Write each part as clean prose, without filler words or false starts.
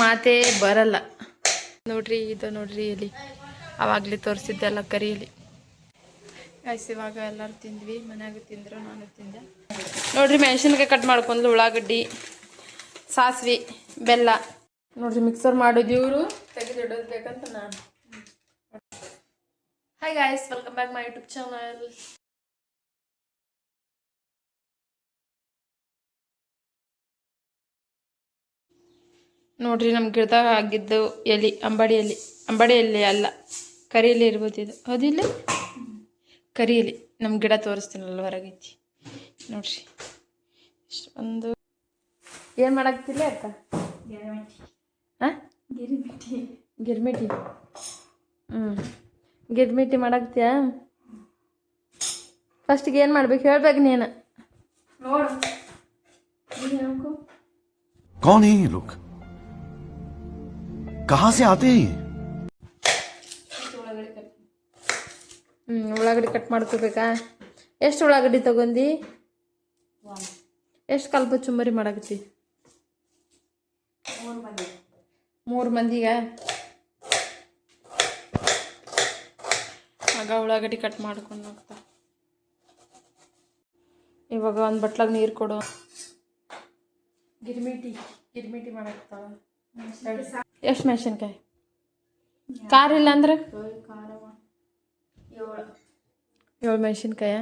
ಮಾತೇ ಬರಲ್ಲ ನೋಡ್ರಿ. ಇದು ನೋಡ್ರಿ ಎಲ್ಲಿ ಅವಾಗಲೇ ತೋರಿಸಿದ್ದೆಲ್ಲ ಕರಿಯಲ್ಲಿ. ಗೈಸ್ ಇವಾಗ ಎಲ್ಲರೂ ತಿಂದ್ವಿ, ಮನ್ಯಾಗ ತಿಂದ್ರು, ನಾನು ತಿಂದೆ. ನೋಡ್ರಿ ಮೆಣಸಿನ್ಕಾಯಿ ಕಟ್ ಮಾಡ್ಕೊಂಡು ಉಳ್ಳಾಗಡ್ಡಿ, ಸಾಸಿವೆ, ಬೆಲ್ಲ ನೋಡ್ರಿ ಮಿಕ್ಸರ್ ಮಾಡೋದು ಇವರು, ತೆಗೆದಿಡೋದು ಬೇಕಂತ ನಾನು. Hi guys, welcome back my YouTube channel. ನೋಡ್ರಿ ನಮ್ಮ ಗಿಡದಾಗ ಆಗಿದ್ದು ಎಲೆ, ಅಂಬಡಿ ಎಲೆ ಅಲ್ಲ, ಕರಿಯಲ್ಲಿ ಇರ್ಬೋದು ಇದು. ಹೌದಿಲ್ಲ, ಕರಿಯಲ್ಲಿ ನಮ್ಮ ಗಿಡ ತೋರಿಸ್ತೀನಲ್ಲ ಹೊರಗೈತಿ ನೋಡ್ರಿ. ಒಂದು ಏನು ಮಾಡಾಕ್ತಿಲ್ಲ ಅಕ್ಕ? ಹಾಂ, ಗಿರ್ಮಿಟಿ. ಗಿರ್ಮಿಟಿ ಮಾಡಾಕ್ತೀಯಾ? ಫಸ್ಟಿಗೆ ಏನು ಮಾಡ್ಬೇಕು ಹೇಳ್ಬೇಕು ನೀನು. ನೋಡು, कौन है ये लोग, कहाँ से आते हैं? ಉಳ್ಳಾಗಡ್ಡಿ ಕಟ್ ಮಾಡ್ಕೋಬೇಕಾ? ಎಷ್ಟು ಉಳ್ಳಾಗಡ್ಡಿ ತಗೊಂಡಿ? ಎಷ್ಟು ಕಲ್ಪ ಚುಮ್ಮರಿ ಮಾಡಾಕತ್ತಿ? 3 ಮಂದಿಗ? ಆಗ ಉಳ್ಳಾಗಡ್ಡಿ ಕಟ್ ಮಾಡ್ಕೊಂಡು ಹೋಗ್ತಾ. ಇವಾಗ ಒಂದು ಬಟ್ಲಾಗ ನೀರು ಕೊಡು. ಗಿರ್ಮಿಟಿ ಮಾಡಾಕ್ತಾವ. ಎಷ್ಟು ಮೆಣಸಿನ್ಕಾಯಿ? ಖಾರ ಇಲ್ಲ ಅಂದ್ರೆ 7 ಮೆಣಸಿನ್ಕಾಯ.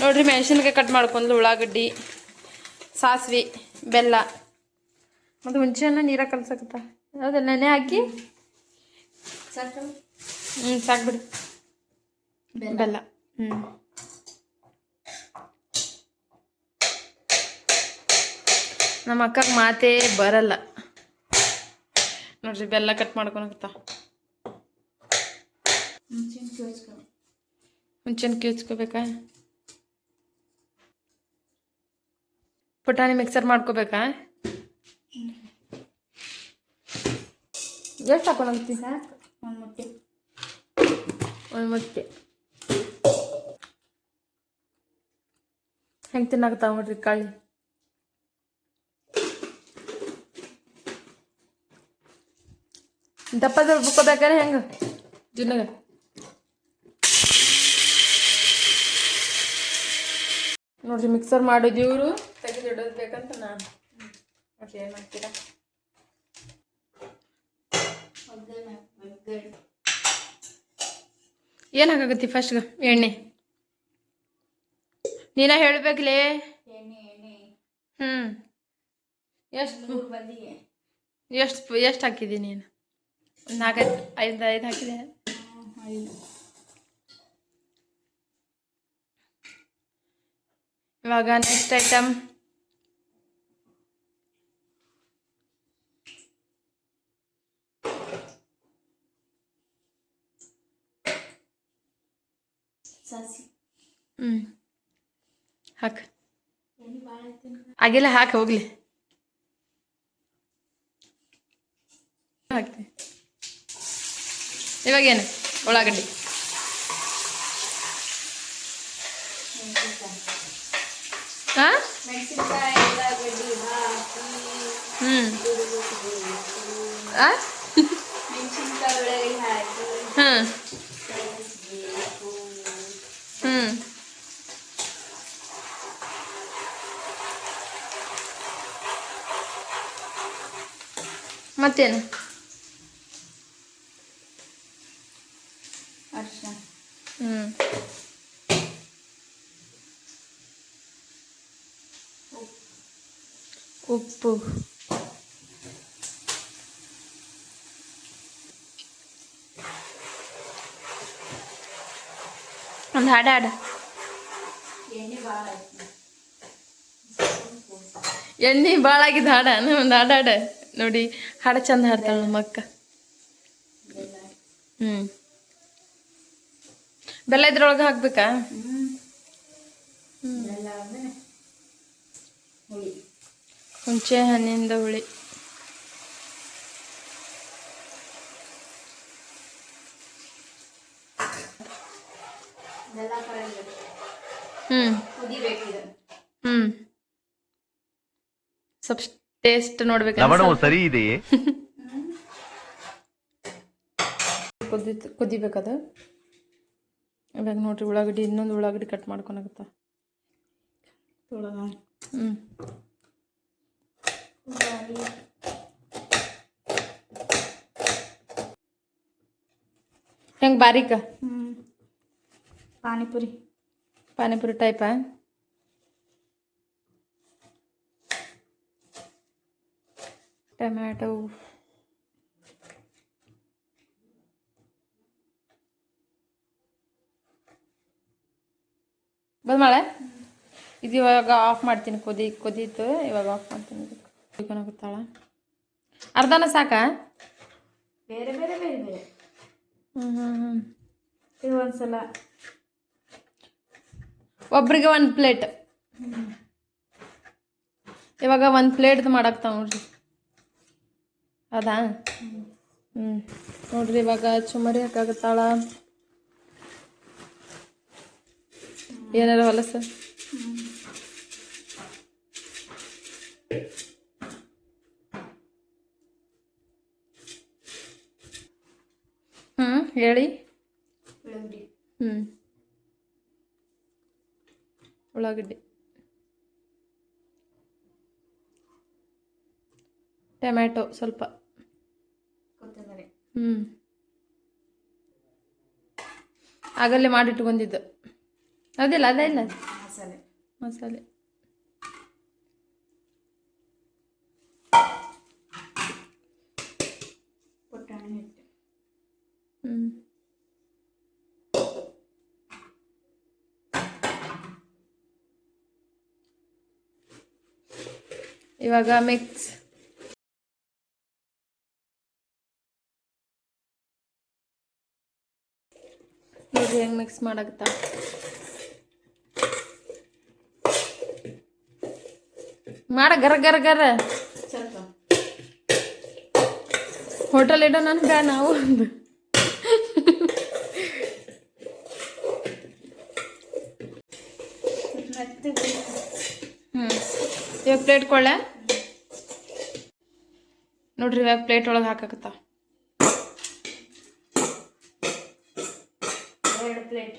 ನೋಡ್ರಿ ಮೆಣಸಿನ್ಕಾಯಿ ಕಟ್ ಮಾಡ್ಕೊಂಡು ಉಳ್ಳಾಗಡ್ಡಿ, ಸಾಸಿವೆ, ಬೆಲ್ಲ ಮತ್ತು ಹುಣಸೆಹಣ್ಣು ನೀರಾಗ ಕಲ್ಸಕತ್ತ. ಹೌದಲ್ಲ, ನೆನೆ ಹಾಕಿ ಸಾಕ್ಬಿಡಿ. ಬೆಲ್ಲ ನಮ್ಮ ಅಕ್ಕಗೆ ಮಾತೇ ಬರಲ್ಲ ನೋಡ್ರಿ. ಬೆಲ್ಲ ಕಟ್ ಮಾಡ್ಕೊಳಕತ್ತ. ಹುಂಚೆನ್ ಕಿಚ್ಕೋಬೇಕಾ? ಪುಟಾಣಿ ಮಿಕ್ಸರ್ ಮಾಡ್ಕೋಬೇಕಾ? ಎಷ್ಟು ಹಾಕೊಳಂತಿ? ಒಂದು ಮೊಟ್ಟೆ ಹೆಂಗೆ ತಿನ್ನಾಕತ್ತಾವ ನೋಡ್ರಿ ಕಾಳಿ. ದಪ್ಪದ ಬುಕ್ಕೋಬೇಕಾರೆ ಹೆಂಗೆ ಜಿನ್ನಗ? ನೋಡ್ರಿ ಮಿಕ್ಸರ್ ಮಾಡೋದು ಇವರು, ತೆಗೆದಿಡೋದು ಬೇಕಂತ ನಾನು. ನೋಡ್ರಿ ಏನು ಮಾಡ್ತೀರಾ? ಏನು ಹಾಕಾಗತ್ತಿ ಫಸ್ಟ್ಗೆ? ಎಣ್ಣೆ ನೀನ ಹೇಳ್ಬೇಕಲೇ. ಎಷ್ಟು ಹಾಕಿದಿ ನೀನು? ಒಂದು 4-5 ಹಾಕಿದೆ. ಇವಾಗ ನೆಕ್ಸ್ಟ್ ಐಟಮ್ ಹಾಕ. ಆಗಿಲ್ಲ, ಹಾಕಿ ಹೋಗ್ಲಿ. ಹಾಕ್ತೀನಿ. ಇವಾಗೇನು? ಉಳ್ಳಾಗಡ್ಡಿ ಹಾಂ, ಮತ್ತೇನು? ಉಪ್ಪು, ಒಂದು ಹಾಡು. ಎಣ್ಣೆ ಭಾಳ ಆಗಿದ್ದು ಹಾಡ. ಒಂದು ಹಾಡು ನೋಡಿ, ಹಾಡು ಚಂದ ಹಾಡ್ತಾಳೆ ನಮ್ಮ ಅಕ್ಕ. ಬೆಲ್ಲ ಇದ್ರೊಳಗೆ ಹಾಕ್ಬೇಕಾ? ಹುಣಸೆ ಹಣ್ಣಿಂದ ಹುಳಿ. ಹ್ಞೂ ಕುದಿಬೇಕಿದೆ. ಹ್ಞೂ ಸ್ವಲ್ಪ ಟೇಸ್ಟ್ ನೋಡ್ಬೇಕು ಲವಣವು ಸರಿ ಇದೆಯೇ? ಕುದಿಬೇಕದು. ಇವಾಗ ನೋಡ್ರಿ ಉಳ್ಳಾಗಡ್ಡಿ, ಇನ್ನೊಂದು ಉಳ್ಳಾಗಡ್ಡಿ ಕಟ್ ಮಾಡ್ಕೊಳಕತ್ತ. ಹ್ಞೂ ಹೆಂಗೆ ಬಾರೀಕ? ಪಾನಿಪುರಿ ಟೈಪಾ? ಟೊಮ್ಯಾಟೊ, ಬಂದ್ ಮಾಡೆ. ಇದು ಇವಾಗ ಆಫ್ ಮಾಡ್ತೀನಿ. ಕುದೀತು, ಇವಾಗ ಆಫ್ ಮಾಡ್ತೀನಿ. ಕುದ್ಕೊಳಕತ್ತಾಳ. ಅರ್ಧನ ಸಾಕಾ? ಬೇರೆ ಬೇರೆ ಬೇರೆ ಬೇರೆ. ಹ್ಞೂ ಇದು ಒಂದ್ಸಲ ಒಬ್ರಿಗೆ 1 ಪ್ಲೇಟ್. ಇವಾಗ 1 ಪ್ಲೇಟ್ದು ಮಾಡಾಕ್ತಾವ ನೋಡ್ರಿ. ಹೌದಾ? ಹ್ಞೂ ನೋಡ್ರಿ ಇವಾಗ ಚುಮರಿ ಹಾಕಾಗತ್ತಾಳ. ಏನಾರ ಹೊಲಸ ಹೇಳಿ. ಉಳ್ಳಾಗಡ್ಡಿ, ಟೊಮ್ಯಾಟೊ ಸ್ವಲ್ಪ, ಕೊತ್ತಂಬರಿ. ಆಗಲ್ಲೇ ಮಾಡಿಟ್ಕೊಂಡಿದ್ದು ಅದಿಲ್ಲ, ಅದೇ ಇಲ್ಲ ಮಸಾಲೆ. ಪುಟಾಣಿ ಹಿಟ್ಟು. ಇವಾಗ ಮಿಕ್ಸ್. ನೋಡ್ರಿ ಹೆಂಗೆ ಮಿಕ್ಸ್ ಮಾಡಾಕತ್ತಾ. ಮಾಡ ಗರ ಗರ ಗರ. ಸ್ವಲ್ಪ ಹೋಟೆಲ್ ಇಡೋ ನಾನು ಬೇಡ ನಾವು. ಇವಾಗ ಪ್ಲೇಟ್ ಕೊಳ್ಳೆ. ನೋಡ್ರಿ ಇವಾಗ ಪ್ಲೇಟ್ ಒಳಗೆ ಹಾಕಾಕತ್ತ. 2 ಪ್ಲೇಟ್.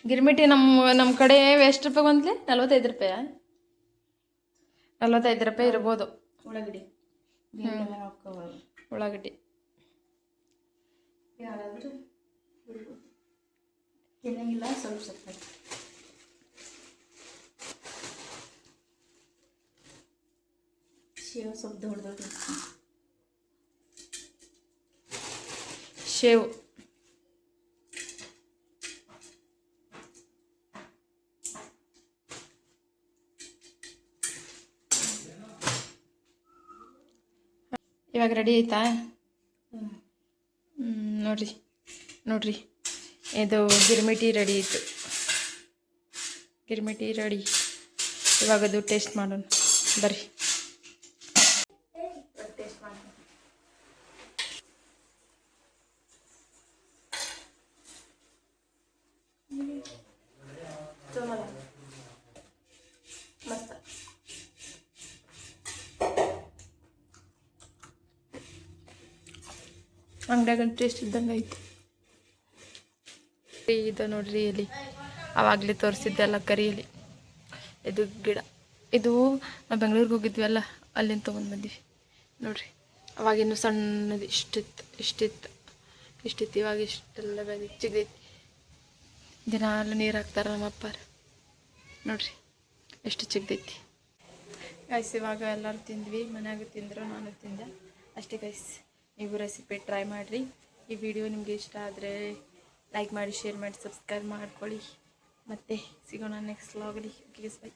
ಗಿರ್ಮಿಟಿ ನಮ್ಮ ಕಡೆ ಎಷ್ಟು ರೂಪಾಯಿ ಬಂದ್ಲಿ? 45 ರೂಪಾಯಿ. 45 ರೂಪಾಯಿ ಇರ್ಬೋದು. ಉಳ್ಳಾಗಡ್ಡಿ ಉಳ್ಳಾಗಡ್ಡಿ ಯಾರಾದರೂ ತಿನ್ನಂಗಿಲ್ಲ, ಸ್ವಲ್ಪ ಸ್ವಲ್ಪ ಶೇವ್ ಸ್ವಲ್ಪ ದೊಡ್ಡ ಶೇವ್. ಇವಾಗ ರೆಡಿ ಆಯ್ತಾ? ನೋಡ್ರಿ ಇದು ಗಿರ್ಮಿಟಿ ರೆಡಿ ಆಯಿತು. ಗಿರ್ಮಿಟಿ ರೆಡಿ. ಇವಾಗ ಅದು ಟೇಸ್ಟ್ ಮಾಡೋಣ ಬರ್ರಿ. ಟೇಸ್ಟ್ ಮಾಡಿ. ಮಸ್ತ್. ಅಂಗಡಿಯಾಗ ಟೇಸ್ಟ್ ಇದ್ದಂಗೆ ಐತಿ. ಇದು ನೋಡ್ರಿ ಎಲ್ಲಿ ಆವಾಗಲೇ ತೋರಿಸಿದ್ದೆಲ್ಲ ಕರಿಯಲ್ಲಿ. ಇದು ಗಿಡ, ಇದು ನಾವು ಬೆಂಗಳೂರಿಗೆ ಹೋಗಿದ್ವಿ ಅಲ್ಲ, ಅಲ್ಲಿಂದ ತೊಗೊಂಡು ಬಂದ್ವಿ. ನೋಡ್ರಿ ಅವಾಗಿನ್ನೂ ಸಣ್ಣದು ಇಷ್ಟಿತ್ತು. ಇವಾಗ ಇಷ್ಟೆಲ್ಲ ಚಿಗೈತಿ. ದಿನಾಲು ನೀರು ಹಾಕ್ತಾರೆ ನಮ್ಮಪ್ಪಾರ. ನೋಡ್ರಿ ಎಷ್ಟು ಚಿಕ್ಕದೈತಿ. ಗೈಸ್ ಇವಾಗ ಎಲ್ಲರೂ ತಿಂದ್ವಿ, ಮನ್ಯಾಗ ತಿಂದರು, ನಾನು ತಿಂದೆ ಅಷ್ಟೇ. ಗೈಸ್ ನೀವು ರೆಸಿಪಿ ಟ್ರೈ ಮಾಡಿರಿ. ಈ ವಿಡಿಯೋ ನಿಮಗೆ ಇಷ್ಟ ಆದರೆ ಲೈಕ್ ಮಾಡಿ, ಶೇರ್ ಮಾಡಿ, ಸಬ್ಸ್ಕ್ರೈಬ್ ಮಾಡ್ಕೊಳ್ಳಿ. ಮತ್ತೆ ಸಿಗೋಣ ನೆಕ್ಸ್ಟ್ ವ್ಲಾಗಲ್ಲಿ. Okay by.